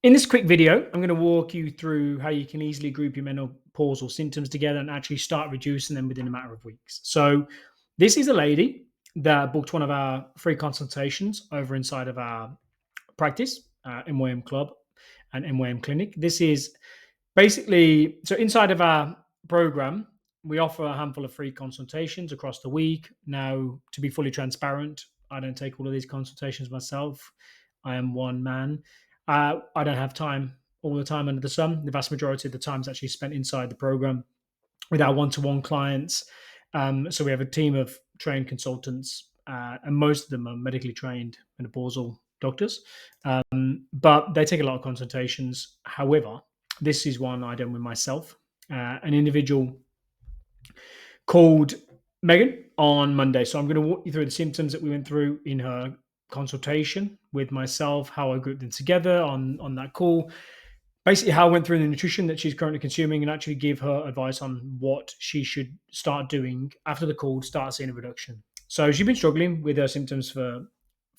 In this quick video, I'm going to walk you through how you can easily group your menopausal symptoms together and actually start reducing them within a matter of weeks. So, this is a lady that booked one of our free consultations over inside of our practice, MYM Club and MYM Clinic. This is basically so inside of our program, we offer a handful of free consultations across the week. Now, to be fully transparent, I don't take all of these consultations myself. I am one man. I don't have time all the time under the sun. The vast majority of the time is actually spent inside the program with our one-to-one clients. So we have a team of trained consultants, and most of them are medically trained menopausal doctors. But they take a lot of consultations. However, this is one I done with myself, an individual called Megan on Monday. So I'm going to walk you through the symptoms that we went through in her consultation with myself, how I grouped them together on that call, basically how I went through the nutrition that she's currently consuming, and actually give her advice on what she should start doing after the call to start seeing a reduction. So she's been struggling with her symptoms for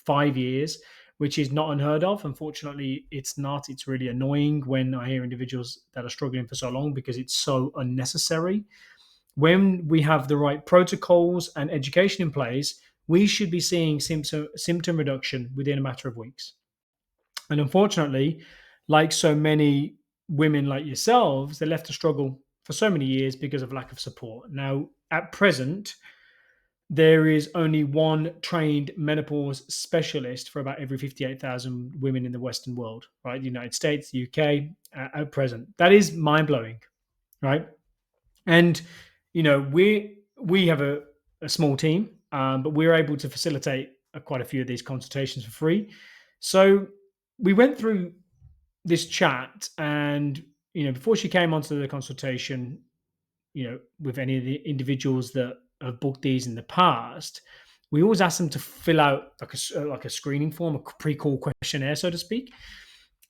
5 years, which is not unheard of. Unfortunately, it's not. It's really annoying when I hear individuals that are struggling for so long because it's so unnecessary. When we have the right protocols and education in place, we should be seeing symptom reduction within a matter of weeks. And unfortunately, like so many women like yourselves, they're left to struggle for so many years because of lack of support. Now, at present, there is only one trained menopause specialist for about every 58,000 women in the Western world, right? The United States, the UK, at present. That is mind blowing, right? And we have a small team, but we're able to facilitate quite a few of these consultations for free. So we went through this chat, and before she came onto the consultation, with any of the individuals that have booked these in the past, we always ask them to fill out like a screening form, a pre-call questionnaire, so to speak,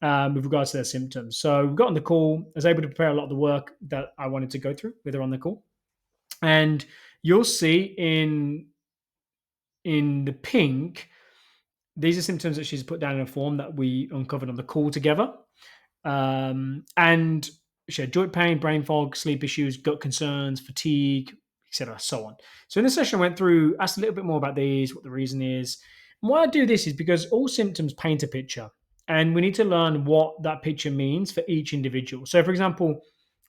with regards to their symptoms. So we got on the call. I was able to prepare a lot of the work that I wanted to go through with her on the call. And you'll see in the pink, these are symptoms that she's put down in a form that we uncovered on the call together. And she had joint pain, brain fog, sleep issues, gut concerns, fatigue, etc., so on. So in the session, I went through, asked a little bit more about these, what the reason is. And why I do this is because all symptoms paint a picture, and we need to learn what that picture means for each individual. So, for example,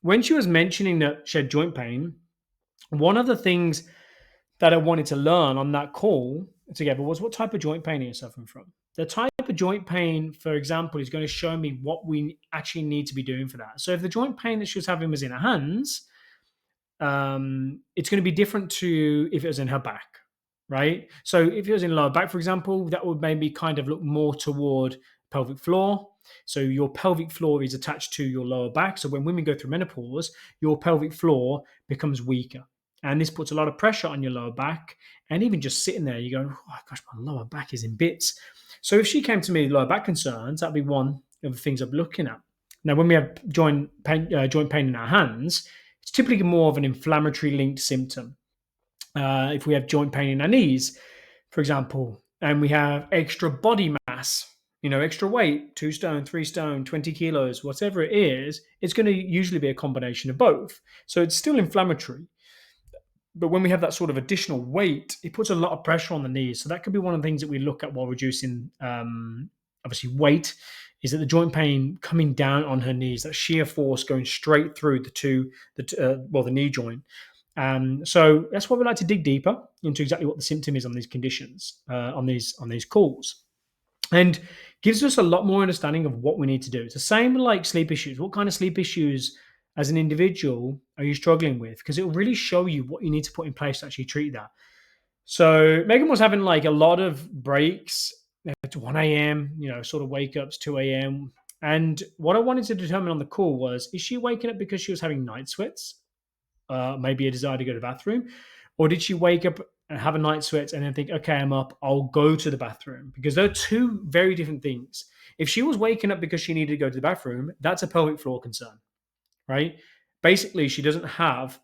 when she was mentioning that she had joint pain, one of the things that I wanted to learn on that call together was, what type of joint pain are you suffering from? The type of joint pain, for example, is going to show me what we actually need to be doing for that. So if the joint pain that she was having was in her hands, it's going to be different to if it was in her back, right? So if it was in lower back, for example, that would maybe kind of look more toward pelvic floor. So your pelvic floor is attached to your lower back. So when women go through menopause, your pelvic floor becomes weaker. And this puts a lot of pressure on your lower back. And even just sitting there, you go, oh gosh, my lower back is in bits. So if she came to me with lower back concerns, that'd be one of the things I'm looking at. Now, when we have joint pain in our hands, it's typically more of an inflammatory linked symptom. If we have joint pain in our knees, for example, and we have extra body mass, extra weight, 2 stone, 3 stone, 20 kilos, whatever it is, it's going to usually be a combination of both. So it's still inflammatory. But when we have that sort of additional weight, it puts a lot of pressure on the knees. So that could be one of the things that we look at while reducing, obviously, weight, is that the joint pain coming down on her knees, that shear force going straight through the knee joint. So that's why we like to dig deeper into exactly what the symptom is on these conditions, on these calls, and gives us a lot more understanding of what we need to do. It's the same like sleep issues. What kind of sleep issues as an individual are you struggling with? Because it will really show you what you need to put in place to actually treat that. So Megan was having like a lot of breaks at 1 a.m., sort of wake ups, 2 a.m. And what I wanted to determine on the call was, is she waking up because she was having night sweats? Maybe a desire to go to the bathroom? Or did she wake up and have a night sweat and then think, okay, I'm up, I'll go to the bathroom? Because they're two very different things. If she was waking up because she needed to go to the bathroom, that's a pelvic floor concern, right? Basically, she doesn't have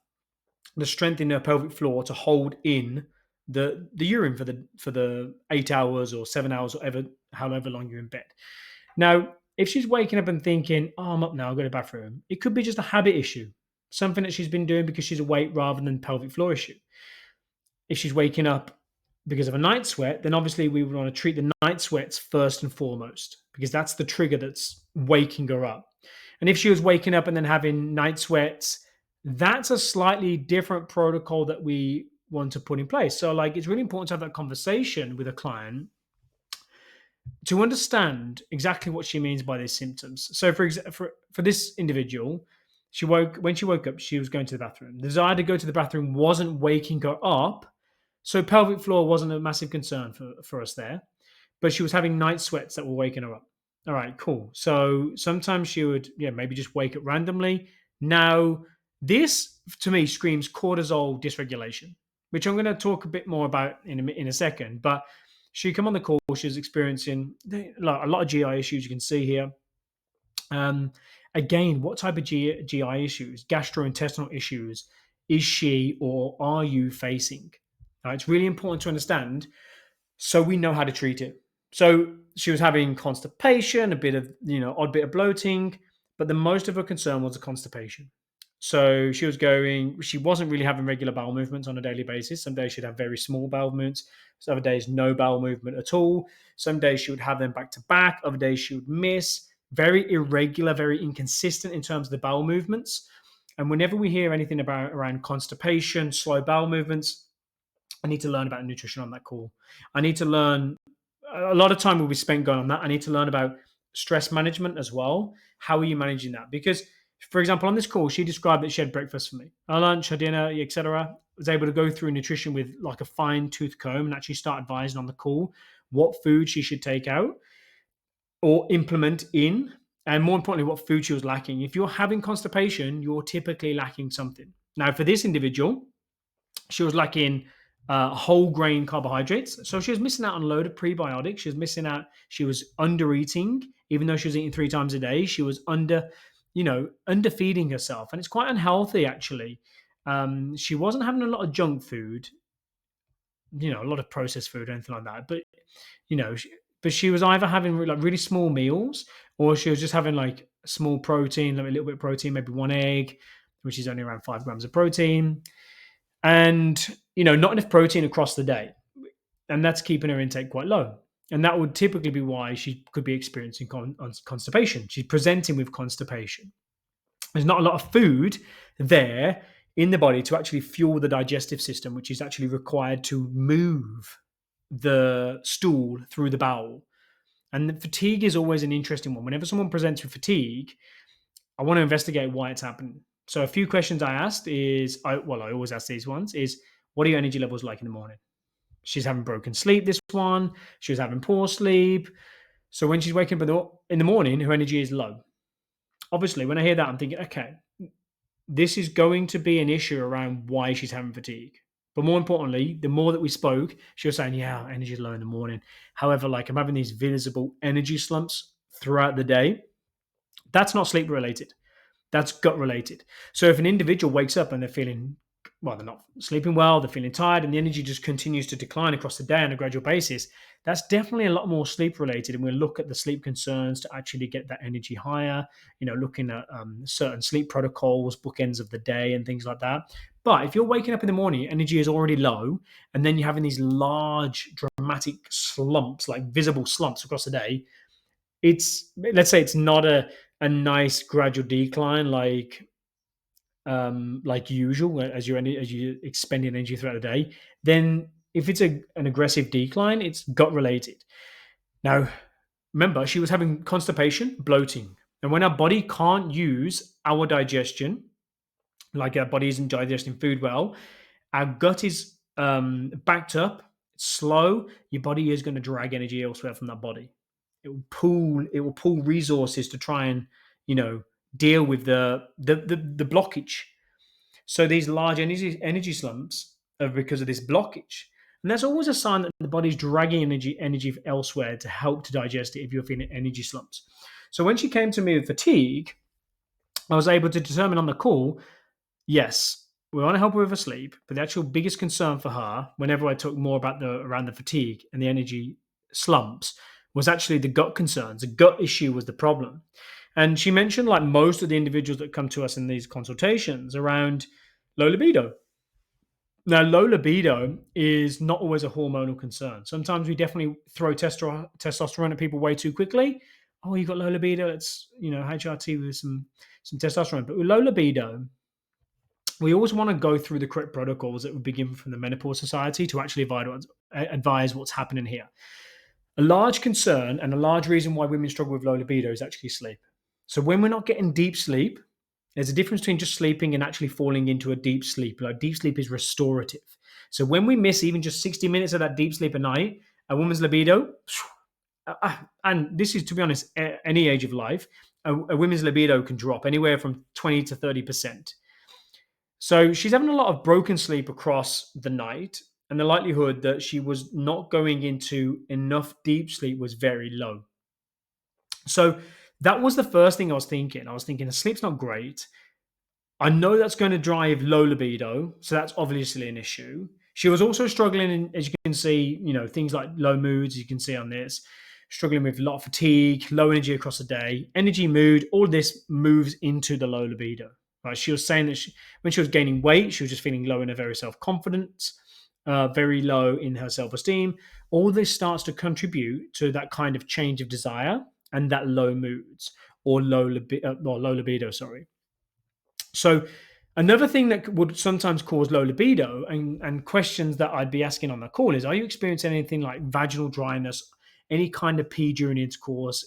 the strength in her pelvic floor to hold in the urine for the 8 hours or 7 hours, however long you're in bed. Now, if she's waking up and thinking, "Oh, I'm up now, I'll go to the bathroom," it could be just a habit issue, something that she's been doing because she's awake rather than pelvic floor issue. If she's waking up because of a night sweat, then obviously we would want to treat the night sweats first and foremost because that's the trigger that's waking her up. And if she was waking up and then having night sweats, that's a slightly different protocol that we want to put in place. So, like, it's really important to have that conversation with a client to understand exactly what she means by these symptoms. So, for this individual, she woke up, she was going to the bathroom. The desire to go to the bathroom wasn't waking her up, so pelvic floor wasn't a massive concern for us there. But she was having night sweats that were waking her up. All right, cool. So sometimes she would, yeah, maybe just wake up randomly. Now, this to me screams cortisol dysregulation, which I'm going to talk a bit more about in a second. But she come on the call, she was experiencing a lot of GI issues. You can see here. Um, Again, what type of GI issues, gastrointestinal issues, is she or are you facing? Now, it's really important to understand so we know how to treat it. So she was having constipation, a bit of, odd bit of bloating, but the most of her concern was the constipation. So she wasn't really having regular bowel movements on a daily basis. Some days she'd have very small bowel movements. Some other days, no bowel movement at all. Some days she would have them back to back. Other days she would miss. Very irregular, very inconsistent in terms of the bowel movements. And whenever we hear anything around constipation, slow bowel movements, I need to learn about nutrition on that call. I need to learn a lot of time will be spent going on that. I need to learn about stress management as well. How are you managing that? Because, for example, on this call, she described that she had breakfast for me, her lunch, her dinner, etc. Was able to go through nutrition with like a fine tooth comb and actually start advising on the call what food she should take out or implement in, and more importantly, what food she was lacking. If you're having constipation, you're typically lacking something. Now, for this individual, she was lacking whole grain carbohydrates. So she was missing out on a load of prebiotics. She was missing out. She was under eating, even though she was eating 3 times a day. She was underfeeding herself. And it's quite unhealthy, actually. She wasn't having a lot of junk food, a lot of processed food or anything like that. But, you know, she, but she was either having like really small meals or she was just having like small protein, like a little bit of protein, maybe one egg, which is only around 5 grams of protein and not enough protein across the day, and that's keeping her intake quite low, and that would typically be why she could be experiencing constipation. She's presenting with constipation. There's not a lot of food there in the body to actually fuel the digestive system, which is actually required to move the stool through the bowel. And the fatigue is always an interesting one. Whenever someone presents with fatigue, I want to investigate why it's happening. So a few questions I asked I always ask these ones is, what are your energy levels like in the morning? She's having broken sleep, this one. She was having poor sleep. So when she's waking up in the morning, her energy is low. Obviously, when I hear that, I'm thinking, okay, this is going to be an issue around why she's having fatigue. But more importantly, the more that we spoke, she was saying, yeah, energy is low in the morning. However, like I'm having these visible energy slumps throughout the day. That's not sleep related. That's gut related. So if an individual wakes up and they're feeling, well, they're not sleeping well, they're feeling tired, and the energy just continues to decline across the day on a gradual basis, that's definitely a lot more sleep related. And we'll look at the sleep concerns to actually get that energy higher, looking at certain sleep protocols, bookends of the day, and things like that. But if you're waking up in the morning, energy is already low, and then you're having these large, dramatic slumps, like visible slumps across the day, let's say it's not a nice gradual decline like usual as you expend energy throughout the day. Then if it's an aggressive decline, it's gut related. Now remember, she was having constipation, bloating, and when our body can't use our digestion, like our body isn't digesting food well, our gut is backed up, it's slow. Your body is going to drag energy elsewhere from that body. It will pull resources to try and you know deal with the blockage. So these large energy slumps are because of this blockage. And that's always a sign that the body's dragging energy elsewhere to help to digest it if you're feeling energy slumps. So when she came to me with fatigue, I was able to determine on the call, yes, we want to help her with her sleep, but the actual biggest concern for her, whenever I talk more about around the fatigue and the energy slumps, was actually the gut concerns. The gut issue was the problem. And she mentioned, like most of the individuals that come to us in these consultations, around low libido. Now, low libido is not always a hormonal concern. Sometimes we definitely throw testosterone at people way too quickly. Oh, you got low libido. Let's, HRT with some testosterone. But with low libido, we always want to go through the correct protocols that would be given from the Menopause Society to actually advise what's happening here. A large concern and a large reason why women struggle with low libido is actually sleep. So when we're not getting deep sleep, there's a difference between just sleeping and actually falling into a deep sleep. Like, deep sleep is restorative. So when we miss even just 60 minutes of that deep sleep a night, a woman's libido, and this is, to be honest, any age of life, a woman's libido can drop anywhere from 20 to 30%. So she's having a lot of broken sleep across the night, and the likelihood that she was not going into enough deep sleep was very low. So that was the first thing I was thinking. I was thinking, the sleep's not great. I know that's going to drive low libido, so that's obviously an issue. She was also struggling, as you can see, things like low moods, you can see on this, struggling with a lot of fatigue, low energy across the day, energy, mood, all this moves into the low libido. Right? She was saying that when she was gaining weight, she was just feeling low in her very self-confidence, very low in her self-esteem. All this starts to contribute to that kind of change of desire and that low moods or low libido, sorry. So another thing that would sometimes cause low libido, and questions that I'd be asking on the call, is, are you experiencing anything like vaginal dryness, any kind of pee during intercourse?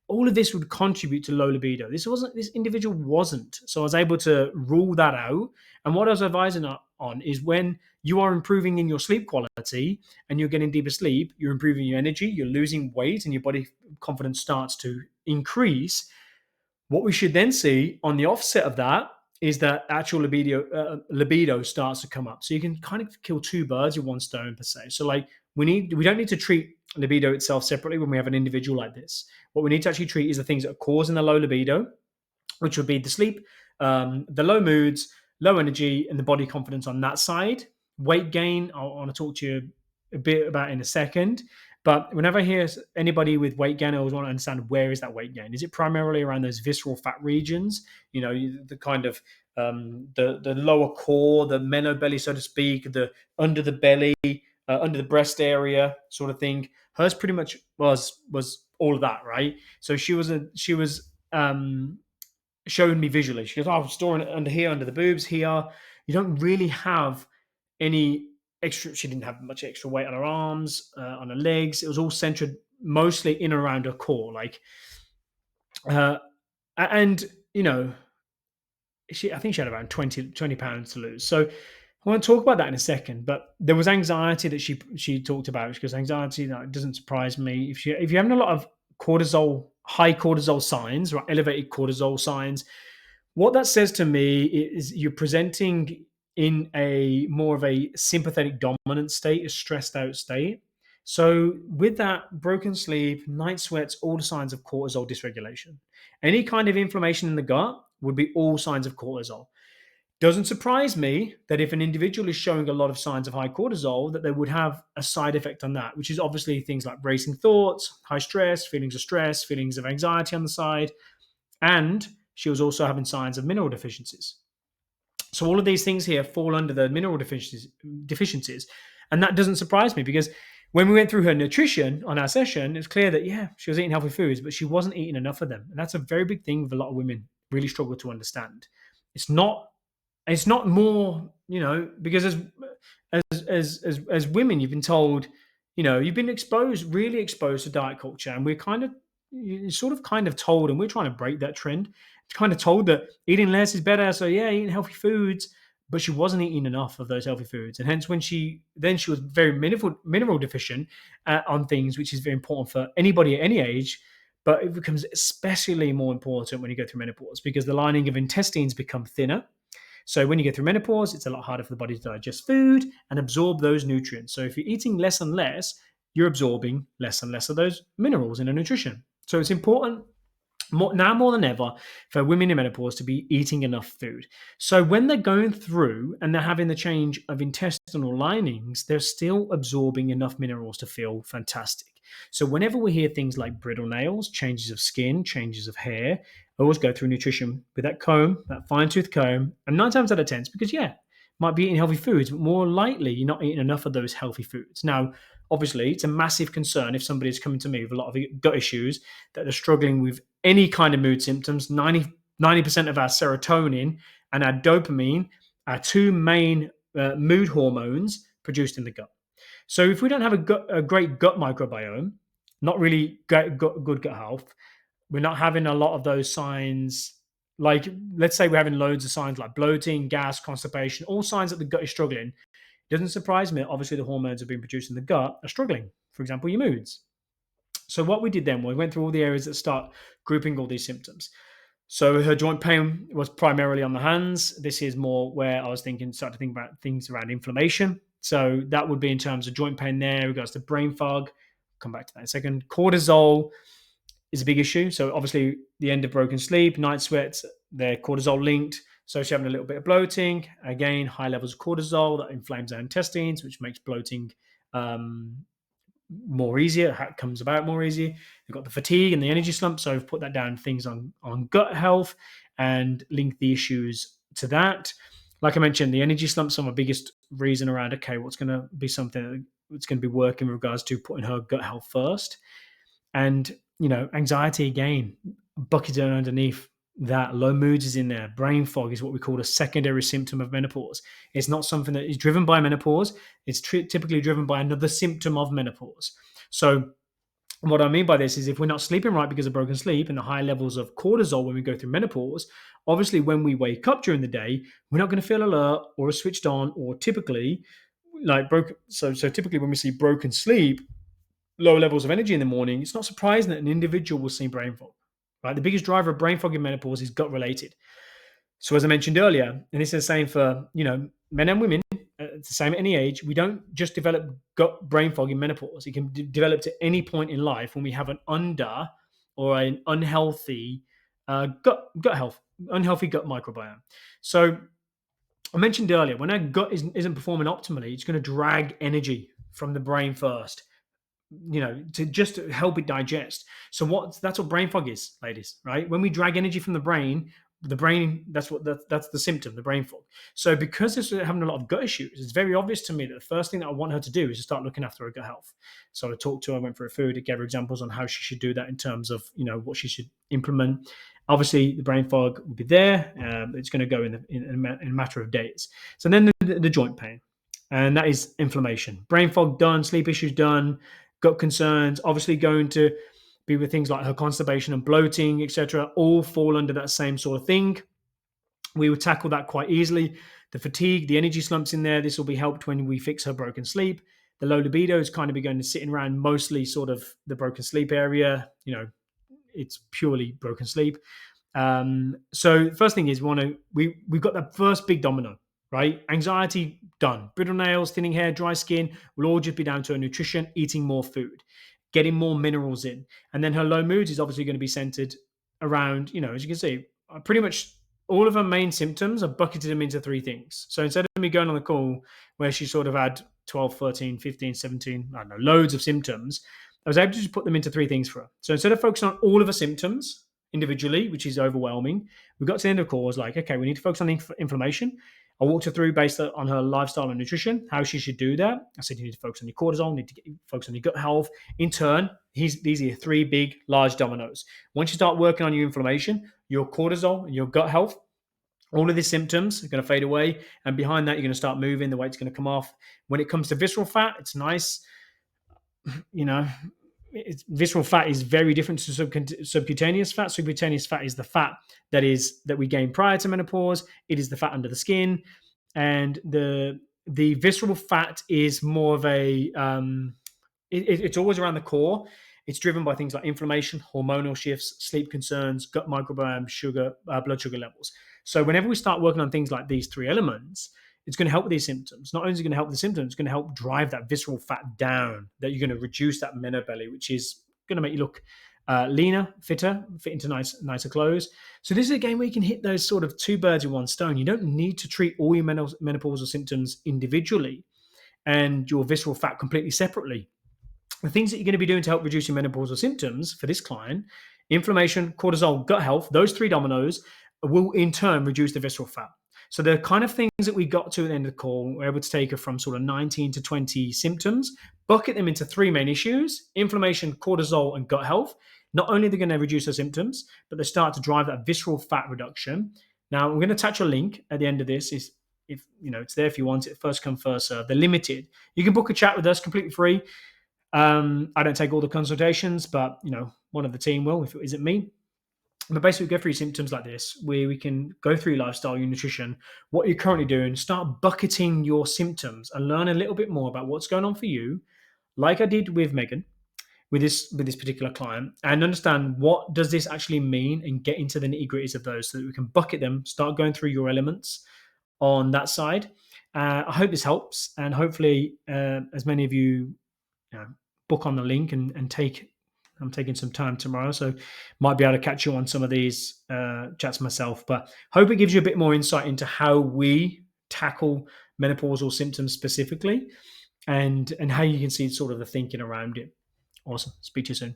All of this would contribute to low libido. This individual wasn't. So I was able to rule that out. And what I was advising on is, when you are improving in your sleep quality and you're getting deeper sleep, you're improving your energy, you're losing weight, and your body confidence starts to increase. What we should then see on the offset of that is that actual libido starts to come up. So you can kind of kill two birds with one stone, per se. So, like, we don't need to treat libido itself separately when we have an individual like this. What we need to actually treat is the things that are causing the low libido, which would be the sleep, the low moods, low energy, and the body confidence on that side. Weight gain, I want to talk to you a bit about in a second. But whenever I hear anybody with weight gain, I always want to understand, where is that weight gain? Is it primarily around those visceral fat regions? The kind of the lower core, the menobelly, so to speak, the under the belly, under the breast area, sort of thing. Hers pretty much was all of that, right? So she was showing me visually. She goes, "Oh, I'm storing it under here, under the boobs here." You don't really have any extra. She didn't have much extra weight on her arms, on her legs. It was all centered mostly in and around her core, like, uh, and I think she had around 20 pounds to lose. So I want to talk about that in a second. But there was anxiety that she talked about. Because anxiety, it doesn't surprise me. If you're having a lot of high cortisol signs, right, elevated cortisol signs, what that says to me is you're presenting in a more of a sympathetic dominant state, a stressed out state. So with that, broken sleep, night sweats, all the signs of cortisol dysregulation. Any kind of inflammation in the gut would be all signs of cortisol. Doesn't surprise me that if an individual is showing a lot of signs of high cortisol, that they would have a side effect on that, which is obviously things like racing thoughts, high stress, feelings of anxiety on the side, and she was also having signs of mineral deficiencies. So all of these things here fall under the mineral deficiencies. And that doesn't surprise me, because when we went through her nutrition on our session, it's clear that, yeah, she was eating healthy foods, but she wasn't eating enough of them. And that's a very big thing with a lot of women really struggle to understand. It's not more, because as women, you've been told, you've been really exposed to diet culture, and we're kind of told, and we're trying to break that trend. It's kind of told that eating less is better, so yeah, eating healthy foods, but she wasn't eating enough of those healthy foods, and hence when she was very mineral deficient on things, which is very important for anybody at any age. But it becomes especially more important when you go through menopause, because the lining of intestines become thinner. So when you go through menopause, it's a lot harder for the body to digest food and absorb those nutrients. So if you're eating less and less, you're absorbing less and less of those minerals in the nutrition. So it's important now more than ever for women in menopause to be eating enough food. So when they're going through and they're having the change of intestinal linings, they're still absorbing enough minerals to feel fantastic. So whenever we hear things like brittle nails, changes of skin, changes of hair, I always go through nutrition with that comb, that fine tooth comb. And 9 times out of 10, it's because, yeah, might be eating healthy foods, but more likely you're not eating enough of those healthy foods. Now, obviously, it's a massive concern if somebody is coming to me with a lot of gut issues, that they're struggling with any kind of mood symptoms. 90% of our serotonin and our dopamine are two main mood hormones produced in the gut. So if we don't have a great gut microbiome, not really good gut health, we're not having a lot of those signs. Like, let's say we're having loads of signs like bloating, gas, constipation, all signs that the gut is struggling. It doesn't surprise me. Obviously, the hormones that are being produced in the gut are struggling. For example, your moods. So what we did then, we went through all the areas that start grouping all these symptoms. So her joint pain was primarily on the hands. This is more where I was started to think about things around inflammation. So that would be in terms of joint pain there, in regards to brain fog. Come back to that in a second. Cortisol is a big issue. So obviously the end of broken sleep, night sweats, they're cortisol linked. So she's having a little bit of bloating. Again, high levels of cortisol that inflames our intestines, which makes bloating um, more easier. It comes about more easy. You've got the fatigue and the energy slump. So I've put that down things on gut health and link the issues to that. Like I mentioned, the energy slump's my biggest reason around, okay, what's going to be something that's going to be working in regards to putting her gut health first. And, anxiety again, bucketed underneath that. Low moods is in there. Brain fog is what we call a secondary symptom of menopause. It's not something that is driven by menopause. It's typically driven by another symptom of menopause. So what I mean by this is if we're not sleeping right because of broken sleep and the high levels of cortisol when we go through menopause, obviously when we wake up during the day, we're not going to feel alert or switched on, or typically like broken. So typically when we see broken sleep, low levels of energy in the morning, it's not surprising that an individual will see brain fog. Right? The biggest driver of brain fog in menopause is gut related. So as I mentioned earlier, and this is the same for men and women, it's the same at any age. We don't just develop gut brain fog in menopause. It can develop at any point in life when we have an under or an unhealthy gut health, unhealthy gut microbiome. So I mentioned earlier, when our gut isn't performing optimally, it's going to drag energy from the brain first, to just help it digest. So that's what brain fog is, ladies, right? When we drag energy from the brain, that's the symptom, the brain fog. So because this is having a lot of gut issues, it's very obvious to me that the first thing that I want her to do is to start looking after her gut health. So I talked to her, I went through food, I gave her examples on how she should do that in terms of, what she should implement. Obviously, the brain fog will be there. It's going to go in a matter of days. So then the joint pain, and that is inflammation. Brain fog done, sleep issues done, gut concerns, obviously going to be with things like her constipation and bloating, etc., all fall under that same sort of thing. We would tackle that quite easily. The fatigue, the energy slumps in there, this will be helped when we fix her broken sleep. The low libido is kind of going to sitting around mostly sort of the broken sleep area. It's purely broken sleep. So first thing is we've got that first big domino, right? Anxiety done. Brittle nails, thinning hair, dry skin will all just be down to her nutrition, eating more food, getting more minerals in. And then her low moods is obviously going to be centered around, as you can see, pretty much all of her main symptoms are bucketed them into three things. So instead of me going on the call where she sort of had 12, 13, 15, 17, I don't know, loads of symptoms, I was able to just put them into three things for her. So instead of focusing on all of her symptoms individually, which is overwhelming, we got to the end of the call, I was like, okay, we need to focus on inflammation. I walked her through based on her lifestyle and nutrition, how she should do that. I said, you need to focus on your cortisol, you need to focus on your gut health. In turn, these are your three big, large dominoes. Once you start working on your inflammation, your cortisol, and your gut health, all of these symptoms are going to fade away. And behind that, you're going to start moving, the weight's going to come off. When it comes to visceral fat, it's nice. Visceral fat is very different to subcutaneous fat. Subcutaneous fat is the fat that we gain prior to menopause. It is the fat under the skin, and the visceral fat is more of a it's always around the core. It's driven by things like inflammation, hormonal shifts, sleep concerns, gut microbiome, sugar, blood sugar levels. So whenever we start working on things like these three elements, it's going to help with these symptoms. Not only is it going to help with the symptoms, it's going to help drive that visceral fat down, that you're going to reduce that menobelly, which is going to make you look leaner, fitter, fit into nicer clothes. So this is a game where you can hit those sort of two birds with one stone. You don't need to treat all your menopausal symptoms individually and your visceral fat completely separately. The things that you're going to be doing to help reduce your menopausal symptoms for this client: inflammation, cortisol, gut health, those three dominoes will in turn reduce the visceral fat. So the kind of things that we got to at the end of the call, we're able to take her from sort of 19 to 20 symptoms, bucket them into three main issues: inflammation, cortisol, and gut health. Not only are they going to reduce her symptoms, but they start to drive that visceral fat reduction. Now, we're going to attach a link at the end of this. Is if you know it's there if you want it, first come, first serve. They're limited. You can book a chat with us completely free. I don't take all the consultations, but one of the team will if it isn't me. But basically, we go through symptoms like this, where we can go through your lifestyle, your nutrition, what you're currently doing, start bucketing your symptoms, and learn a little bit more about what's going on for you, like I did with Megan, with this particular client, and understand what does this actually mean, and get into the nitty gritties of those, so that we can bucket them, start going through your elements on that side. I hope this helps, and hopefully, as many of you book on the link and take. I'm taking some time tomorrow, so might be able to catch you on some of these chats myself. But hope it gives you a bit more insight into how we tackle menopausal symptoms specifically, and how you can see sort of the thinking around it. Awesome. Speak to you soon.